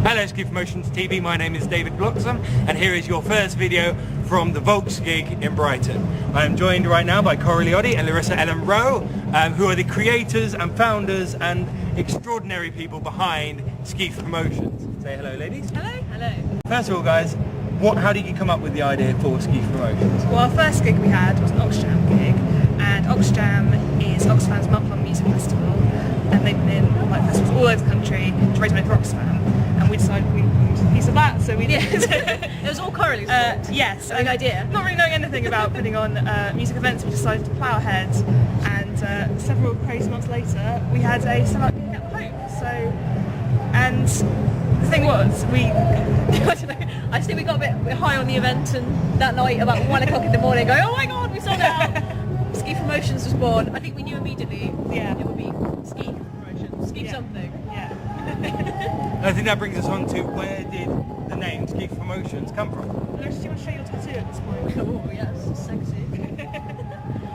Hello Skief Promotions TV, my name is David Bloxham and here is your first video from the Volks gig in Brighton. I am joined right now by Coralie, Oddy and Larissa and Rowe, who are the creators and founders and extraordinary people behind Skief Promotions. Say hello ladies. Hello. Hello. First of all guys, how did you come up with the idea for Skief Promotions? Well, our first gig we had was an Oxjam gig, and Oxjam is Oxfam's month-long music festival, and they've been on like festivals all over the country to raise money for Oxfam. And we decided we wanted a piece of that, so we did. It was all Coralie's fault. Yes, big idea. Not really knowing anything about putting on music events, we decided to plough ahead, and several crazy months later, we had a sellout gig at the Hope. So, and the thing was, I don't know. I think we got a bit high on the event, and that night about 1 o'clock in the morning, going, oh my god, we sold out. Skief Promotions was born. I think we knew immediately. Yeah. It would be Skief Promotions. Skief something. Yeah. I think that brings us on to where did the name Skief Promotions come from? Larissa, do you want to show your tattoo at this point? Oh yes, sexy.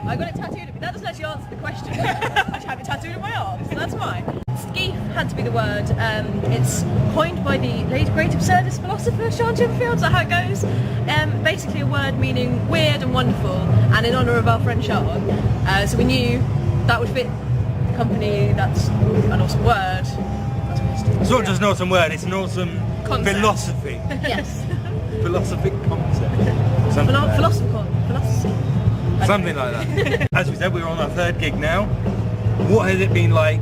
I got it tattooed at me. That doesn't actually answer the question. I have it tattooed on my arm, so that's fine. Skief had to be the word. It's coined by the late great absurdist philosopher Sean Chipperfield. Is that how it goes? Basically a word meaning weird and wonderful, and in honour of our friend Sean. So we knew that would fit the company. That's an awesome word. It's not just an awesome word, it's an awesome Concept. philosophy. Yes. Philosophic concept. Something like that. Philosophy. Something like that. As we said, we're on our third gig now. What has it been like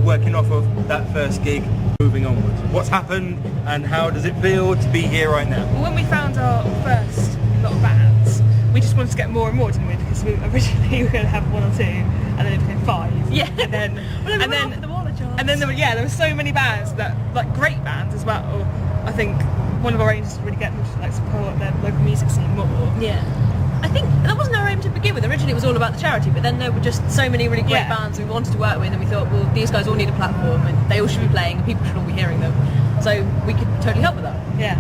working off of that first gig, moving onwards? What's happened and how does it feel to be here right now? Well, when we found our first lot of bands, we just wanted to get more and more, didn't we? Because we originally were going to have 1 or 2, and then it became 5. Yeah. And then, and then there were so many bands that, like, great bands as well. I think one of our aims is to really get them to like support their local music scene more. Yeah. I think that wasn't our aim to begin with. Originally it was all about the charity, but then there were just so many really great bands we wanted to work with, and we thought, well, these guys all need a platform and they all should be playing and people should all be hearing them. So we could totally help with that. Yeah.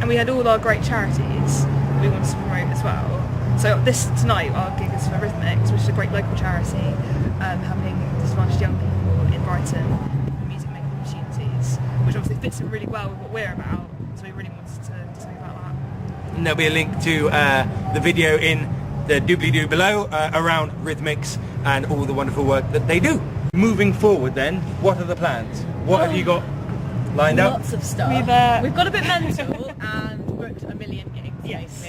And we had all our great charities that we wanted to promote as well. So tonight our gig is for Rhythmics, which is a great local charity helping disadvantaged young people in Brighton with music making opportunities, which obviously fits in really well with what we're about. So we really wanted to do something about that. And there'll be a link to the video in the doobly-doo below around Rhythmics and all the wonderful work that they do. Moving forward then, what are the plans? What have you got lined up? Lots of stuff. We've got a bit mental and booked a million gigs. Yes.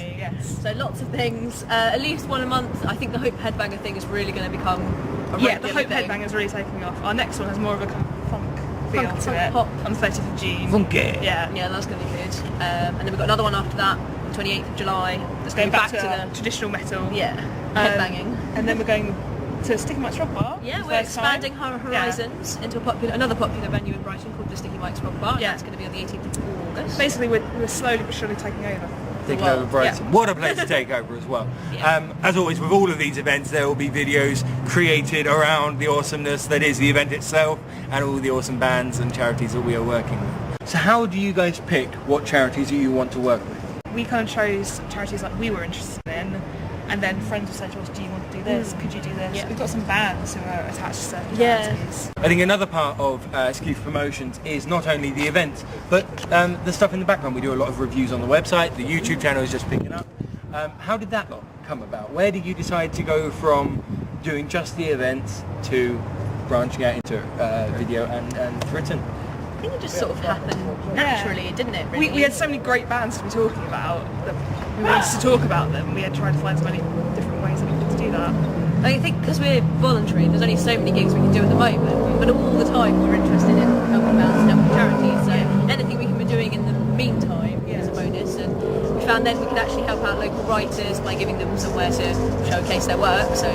So lots of things, at least one a month. I think the Hope Headbanger thing is really going to become a regular the Hope thing. Headbanger is really taking off. Our next one has more of a kind of funk feel to it. Pop. On the 30th of June. Funky. Yeah. Yeah, that's going to be good. And then we've got another one after that, 28th of July. Just Going back to the traditional metal. Yeah, headbanging. And then we're going to Sticky Mike's Rock Bar. Yeah, we're expanding our horizons into another popular venue in Brighton called the Sticky Mike's Rock Bar. Yeah. That's going to be on the 18th of August. Basically, we're slowly but surely taking over. Taking Well, over Brighton. yeah. What a place to take over as well. Yeah. As always with all of these events, there will be videos created around the awesomeness that is the event itself and all the awesome bands and charities that we are working with. So how do you guys pick what charities you want to work with? We kind of chose charities like we were interested in, and then friends would say to us, do you want to do this? Could you do this? Yeah. We've got some bands who are attached to certain Yeah. charities. I think another part of Skief Promotions is not only the events, but the stuff in the background. We do a lot of reviews on the website, the YouTube channel is just picking up. How did that lot come about? Where did you decide to go from doing just the events to branching out into video and written? I think it just sort of happened naturally, didn't it? Really? We had so many great bands to be talking about that we wanted to talk about them. We had tried to find so many different ways that we could do that. I think because we're voluntary, there's only so many gigs we can do at the moment, but all the time we're interested in helping bands and helping charities, so anything we can be doing in the meantime is a bonus, and we found then we could actually help out local writers by giving them somewhere to showcase their work, so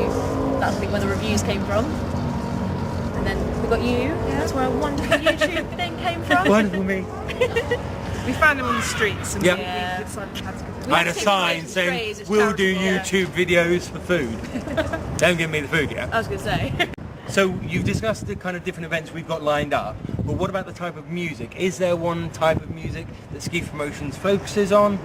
that's I think where the reviews came from. And then we got you, that's where a wonderful YouTube thing came from. Wonderful me. We found them on the streets and we decided we had to go. I had a sign saying, we'll do YouTube videos for food. Don't give me the food yet. I was going to say. So you've discussed the kind of different events we've got lined up, but what about the type of music? Is there one type of music that Skief Promotions focuses on,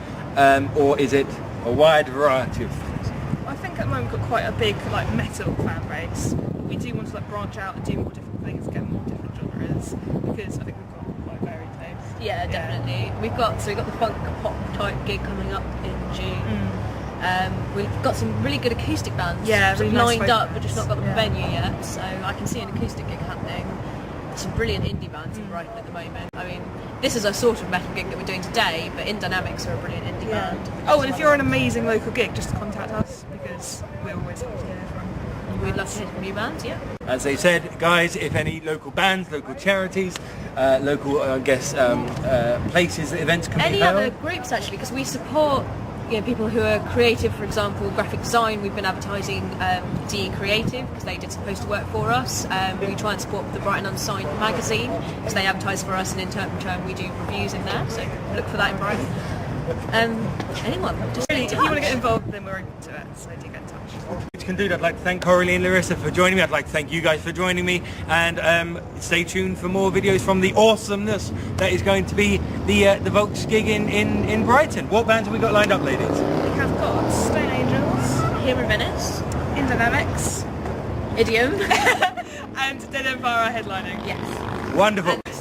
or is it a wide variety of things? I think at the moment we've got quite a big like metal fan base. We do want to like branch out and do more different things, get more different genres, because I think we've got quite a varied taste. Yeah, definitely. We've got the funk pop type gig coming up in June. We've got some really good acoustic bands really nice lined up, folk but just not got the bands. venue yet. So I can see an acoustic gig happening. Some brilliant indie bands in Brighton at the moment. I mean, this is a sort of metal gig that we're doing today, but In Dynamics are a brilliant indie band. Oh, and if you're an amazing local gig, just contact us because we're always happy to hear from. We'd love to hear from new bands, yeah. As they said, guys, if any local bands, local charities, local, places that events can be Any held. other groups actually, because we support people who are creative, for example, graphic design. We've been advertising DE Creative because they did supposed to work for us. We try and support the Brighton Unsigned magazine because they advertise for us, and in return we do reviews in there. So look for that in Brighton. Anyone, just Really, get if in you want to touch. get involved, then we're open to it. So do get in touch. Which can do that. I'd like to thank Coralie and Larissa for joining me. I'd like to thank you guys for joining me, and stay tuned for more videos from the awesomeness that is going to be the Volks gig in Brighton. What bands have we got lined up, ladies? We have got Stone Angels, Here in Venice, In Dynamics, Idiom. and Dead Empire are headlining. Yes. Wonderful.